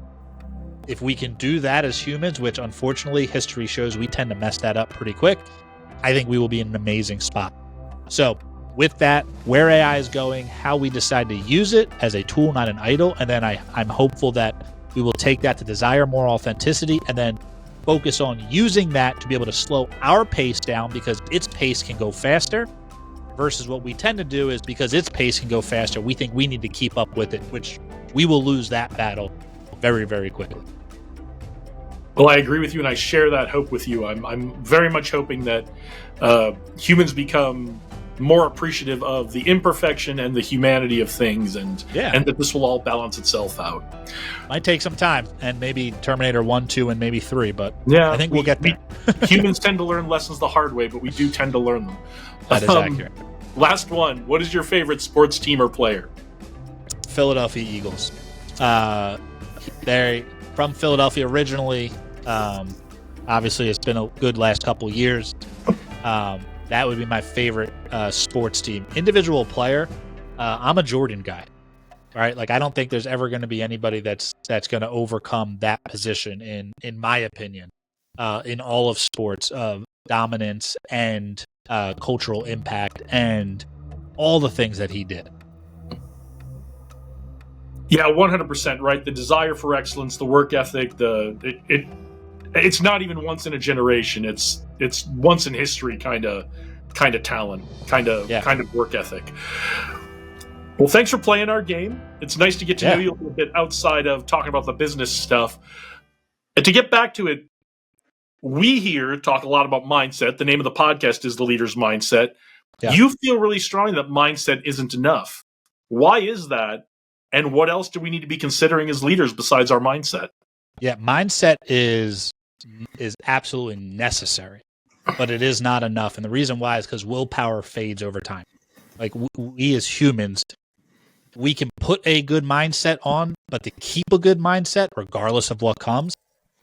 If we can do that as humans, which unfortunately history shows we tend to mess that up pretty quick, I think we will be in an amazing spot. So with that, where AI is going, how we decide to use it as a tool, not an idol, and then I'm hopeful that we will take that to desire more authenticity, and then focus on using that to be able to slow our pace down, because its pace can go faster, versus what we tend to do is, because its pace can go faster, we think we need to keep up with it, which we will lose that battle very, very quickly. Well, I agree with you, and I share that hope with you. I'm very much hoping that humans become more appreciative of the imperfection and the humanity of things, and that this will all balance itself out. Might take some time, and maybe Terminator 1, 2, and maybe 3, but yeah, I think we'll get there. Humans tend to learn lessons the hard way, but we do tend to learn them. That is accurate. Last one. What is your favorite sports team or player? Philadelphia Eagles. They're from Philadelphia originally. Obviously, it's been a good last couple years. That would be my favorite sports team. Individual player, I'm a Jordan guy. Right? Like, I don't think there's ever going to be anybody that's going to overcome that position, in my opinion, in all of sports, of dominance and cultural impact and all the things that he did. Yeah, 100% right. The desire for excellence, the work ethic, it's not even once in a generation. It's once in history kind of talent, kind of work ethic. Well, thanks for playing our game. It's nice to get to know you a little bit outside of talking about the business stuff. And to get back to it, we here talk a lot about mindset. The name of the podcast is The Leader's Mindset. Yeah. You feel really strongly that mindset isn't enough. Why is that? And what else do we need to be considering as leaders besides our mindset? Yeah, mindset is is absolutely necessary, but it is not enough. And the reason why is because willpower fades over time. Like we as humans, we can put a good mindset on, but to keep a good mindset, regardless of what comes,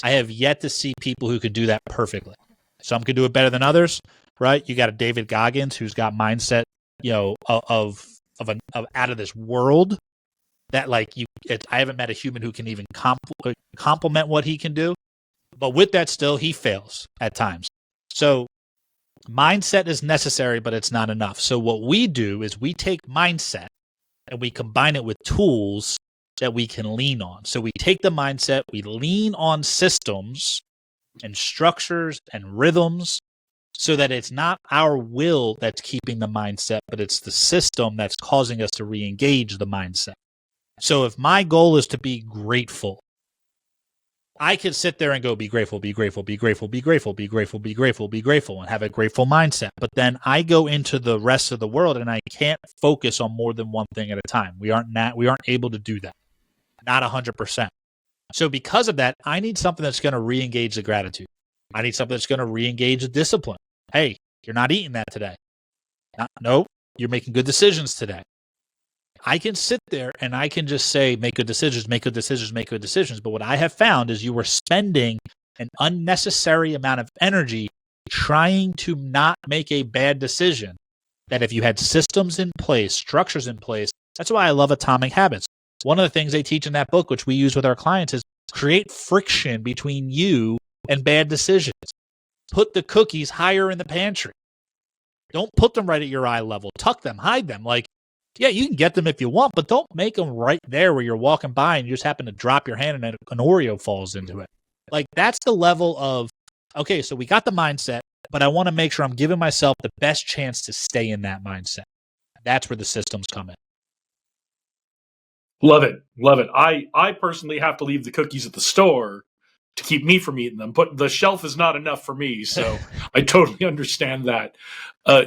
I have yet to see people who could do that perfectly. Some could do it better than others, right? You got a David Goggins who's got mindset, of out of this world. That I haven't met a human who can even complement what he can do. But with that, still he fails at times. So mindset is necessary, but it's not enough. So what we do is we take mindset and we combine it with tools that we can lean on. So we take the mindset, we lean on systems and structures and rhythms so that it's not our will that's keeping the mindset, but it's the system that's causing us to re-engage the mindset. So if my goal is to be grateful, I can sit there and go, be grateful, be grateful, be grateful, be grateful, be grateful, be grateful, be grateful, and have a grateful mindset. But then I go into the rest of the world and I can't focus on more than one thing at a time. We aren't able to do that. Not 100%. So because of that, I need something that's going to re-engage the gratitude. I need something that's going to re-engage the discipline. Hey, you're not eating that today. No, you're making good decisions today. I can sit there and I can just say, make good decisions, make good decisions, make good decisions. But what I have found is you were spending an unnecessary amount of energy trying to not make a bad decision. That if you had systems in place, structures in place, that's why I love Atomic Habits. One of the things they teach in that book, which we use with our clients, is create friction between you and bad decisions. Put the cookies higher in the pantry. Don't put them right at your eye level. Tuck them, hide them. Yeah, you can get them if you want, but don't make them right there where you're walking by and you just happen to drop your hand and an Oreo falls into it. That's the level of, okay, so we got the mindset, but I want to make sure I'm giving myself the best chance to stay in that mindset. That's where the systems come in. Love it. Love it. I personally have to leave the cookies at the store to keep me from eating them, but the shelf is not enough for me. So I totally understand that.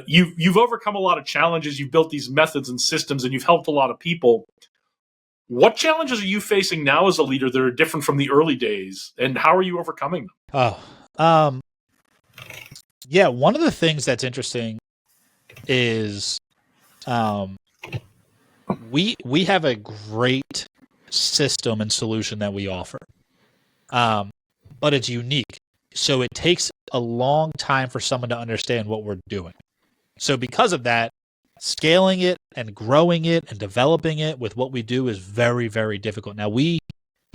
You've overcome a lot of challenges. You've built these methods and systems, and you've helped a lot of people. What challenges are you facing now as a leader that are different from the early days, and how are you overcoming them? Yeah, one of the things that's interesting is we have a great system and solution that we offer. But it's unique. So it takes a long time for someone to understand what we're doing. So because of that, scaling it and growing it and developing it with what we do is very, very difficult. Now, we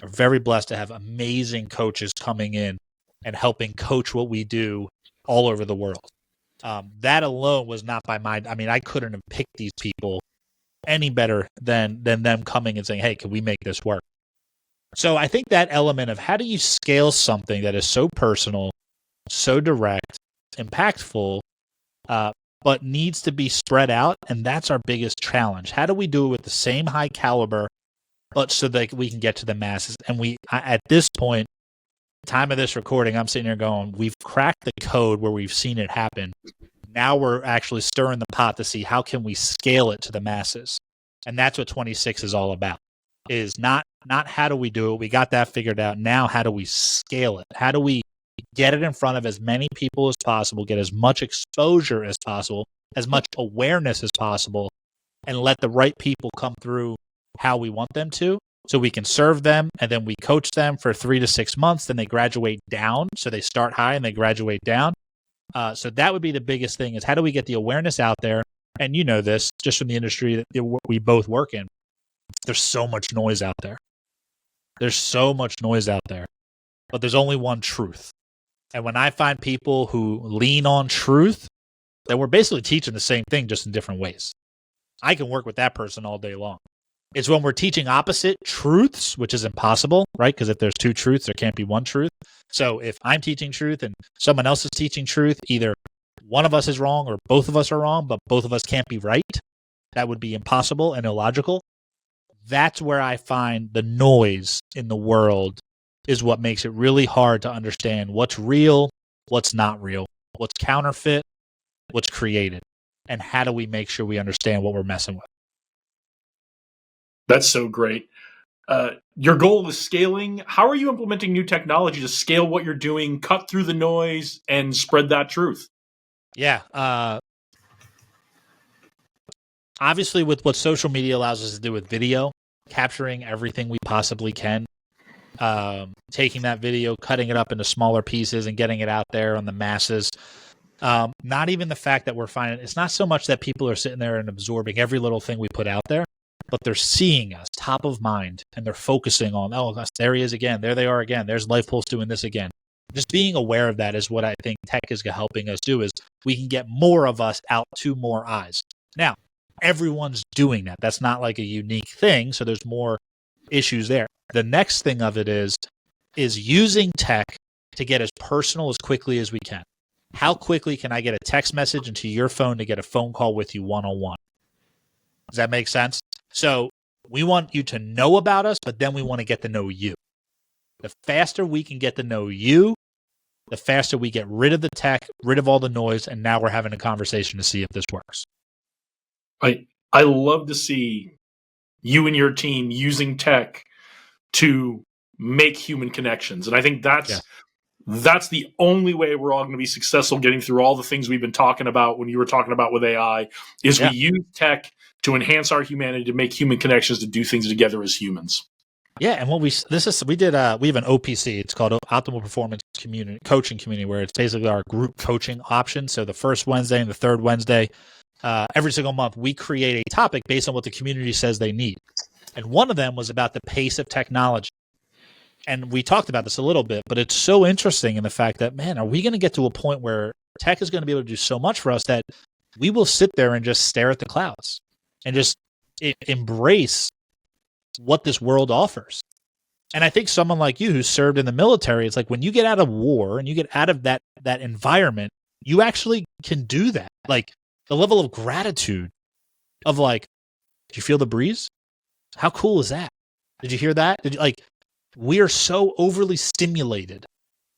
are very blessed to have amazing coaches coming in and helping coach what we do all over the world. That alone was not by my, I couldn't have picked these people any better than them coming and saying, hey, can we make this work? So I think that element of how do you scale something that is so personal, so direct, impactful, but needs to be spread out, and that's our biggest challenge. How do we do it with the same high caliber, but so that we can get to the masses? And at this point, time of this recording, I'm sitting here going, we've cracked the code where we've seen it happen. Now we're actually stirring the pot to see how can we scale it to the masses. And that's what 26 is all about. Is not how do we do it. We got that figured out. Now, how do we scale it? How do we get it in front of as many people as possible, get as much exposure as possible, as much awareness as possible, and let the right people come through how we want them to, so we can serve them, and then we coach them for 3 to 6 months, then they graduate down. So they start high and they graduate down. So that would be the biggest thing, is how do we get the awareness out there? And you know this, just from the industry that we both work in, there's so much noise out there. There's so much noise out there, but there's only one truth. And when I find people who lean on truth, then we're basically teaching the same thing, just in different ways. I can work with that person all day long. It's when we're teaching opposite truths, which is impossible, right? Because if there's two truths, there can't be one truth. So if I'm teaching truth and someone else is teaching truth, either one of us is wrong or both of us are wrong, but both of us can't be right. That would be impossible and illogical. That's where I find the noise in the world is what makes it really hard to understand what's real, what's not real, what's counterfeit, what's created, and how do we make sure we understand what we're messing with. That's so great. your goal is scaling. How are you implementing new technology to scale what you're doing, cut through the noise, and spread that truth? Yeah. Obviously, with what social media allows us to do with video, capturing everything we possibly can, taking that video, cutting it up into smaller pieces and getting it out there on the masses. Not even the fact that we're finding, it's not so much that people are sitting there and absorbing every little thing we put out there, but they're seeing us top of mind and they're focusing on, oh, gosh, there he is again. There they are again. There's LifePulse doing this again. Just being aware of that is what I think tech is helping us do, is we can get more of us out to more eyes. Now, everyone's doing that. That's not like a unique thing. So there's more issues there. The next thing of it is using tech to get as personal as quickly as we can. How quickly can I get a text message into your phone to get a phone call with you one-on-one? Does that make sense? So we want you to know about us, but then we want to get to know you. The faster we can get to know you, the faster we get rid of the tech, rid of all the noise, and now we're having a conversation to see if this works. I love to see you and your team using tech to make human connections. And I think that's the only way we're all going to be successful getting through all the things we've been talking about when you were talking about with AI, is we use tech to enhance our humanity, to make human connections, to do things together as humans. Yeah, and what we have an OPC. It's called Optimal Performance Coaching Community, where it's basically our group coaching option. So the first Wednesday and the third Wednesday, every single month, we create a topic based on what the community says they need. And one of them was about the pace of technology. And we talked about this a little bit, but it's so interesting in the fact that, man, are we going to get to a point where tech is going to be able to do so much for us that we will sit there and just stare at the clouds and just embrace what this world offers? And I think someone like you who served in the military, it's like when you get out of war and you get out of that environment, you actually can do that. Like the level of gratitude of like, did you feel the breeze? How cool is that? Did you hear that? We are so overly stimulated,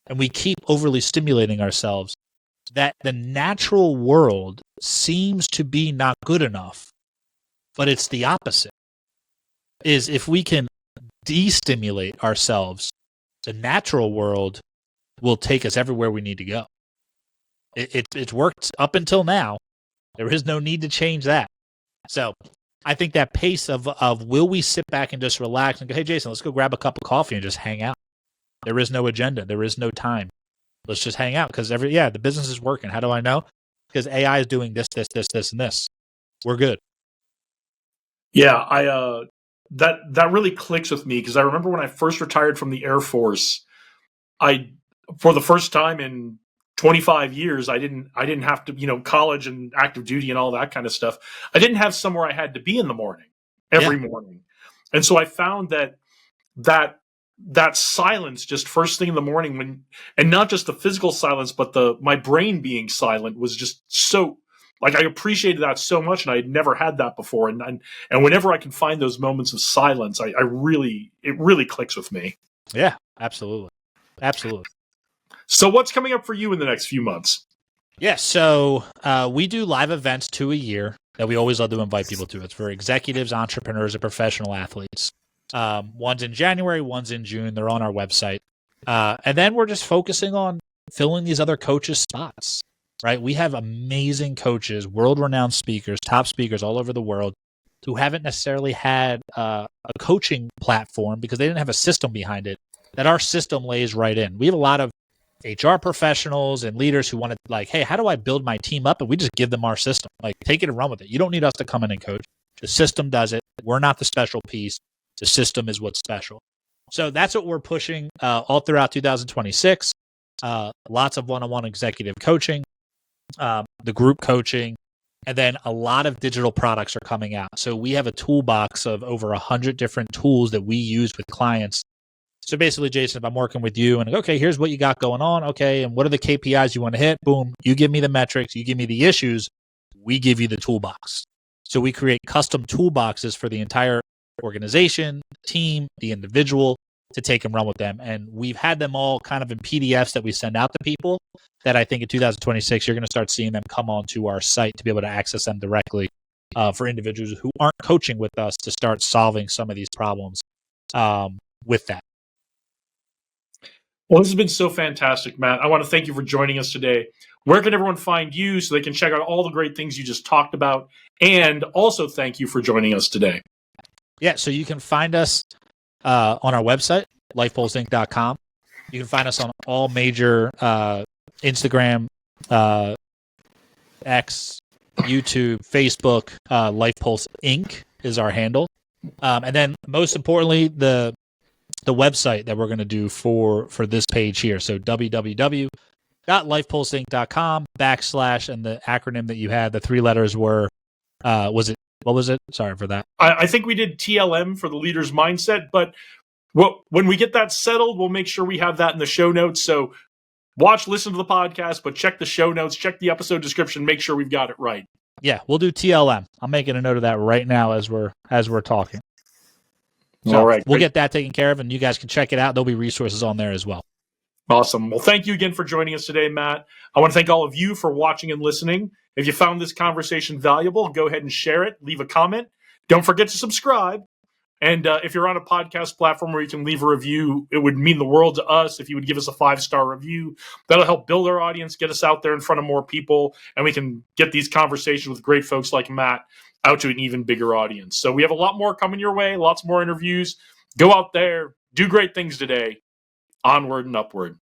and we keep overly stimulating ourselves, that the natural world seems to be not good enough, but it's the opposite. Is if we can destimulate ourselves, the natural world will take us everywhere we need to go. It's worked up until now. There is no need to change that. So I think that pace of will we sit back and just relax and go, hey, Jason, let's go grab a cup of coffee and just hang out. There is no agenda. There is no time. Let's just hang out because the business is working. How do I know? Because AI is doing this, and this. We're good. Yeah, that really clicks with me, because I remember when I first retired from the Air Force, for the first time in 25 years, I didn't have to, college and active duty and all that kind of stuff. I didn't have somewhere I had to be in the morning, every morning. And so I found that silence, just first thing in the morning, and not just the physical silence, but my brain being silent, was just so, like, I appreciated that so much, and I had never had that before. And whenever I can find those moments of silence, it really clicks with me. Yeah, absolutely. Absolutely. So what's coming up for you in the next few months? Yeah, so we do live events 2 a year that we always love to invite people to. It's for executives, entrepreneurs, and professional athletes. One's in January, one's in June. They're on our website. And then we're just focusing on filling these other coaches' spots, right? We have amazing coaches, world-renowned speakers, top speakers all over the world who haven't necessarily had a coaching platform because they didn't have a system behind it that our system lays right in. We have a lot of HR professionals and leaders who want to, like, hey, how do I build my team up? And we just give them our system. Like, take it and run with it. You don't need us to come in and coach. The system does it. We're not the special piece. The system is what's special. So that's what we're pushing all throughout 2026. Lots of one-on-one executive coaching, the group coaching, and then a lot of digital products are coming out. So we have a toolbox of over 100 different tools that we use with clients. So basically, Jason, if I'm working with you and, okay, here's what you got going on. Okay, and what are the KPIs you want to hit? Boom. You give me the metrics. You give me the issues. We give you the toolbox. So we create custom toolboxes for the entire organization, team, the individual to take and run with them. And we've had them all kind of in PDFs that we send out to people that I think in 2026, you're going to start seeing them come onto our site to be able to access them directly for individuals who aren't coaching with us to start solving some of these problems with that. Well, this has been so fantastic, Matt. I want to thank you for joining us today. Where can everyone find you so they can check out all the great things you just talked about? And also thank you for joining us today. Yeah, so you can find us on our website, LifePulseInc.com. You can find us on all major Instagram, X, YouTube, Facebook. LifePulse Inc. is our handle. And then most importantly, the website that we're going to do for this page here. So www.lifepulseinc.com / and the acronym that you had, the 3 letters were, what was it? Sorry for that. I think we did TLM for the leader's mindset, but when we get that settled, we'll make sure we have that in the show notes. So listen to the podcast, but check the show notes, check the episode description, make sure we've got it right. Yeah, we'll do TLM. I'm making a note of that right now as we're talking. So all right. We'll get that taken care of, and you guys can check it out. There'll be resources on there as well. Awesome. Well, thank you again for joining us today, Matt. I want to thank all of you for watching and listening. If you found this conversation valuable, go ahead and share it. Leave a comment. Don't forget to subscribe. And if you're on a podcast platform where you can leave a review, it would mean the world to us if you would give us a 5-star review. That'll help build our audience, get us out there in front of more people, and we can get these conversations with great folks like Matt out to an even bigger audience. So we have a lot more coming your way, lots more interviews. Go out there, do great things today. Onward and upward.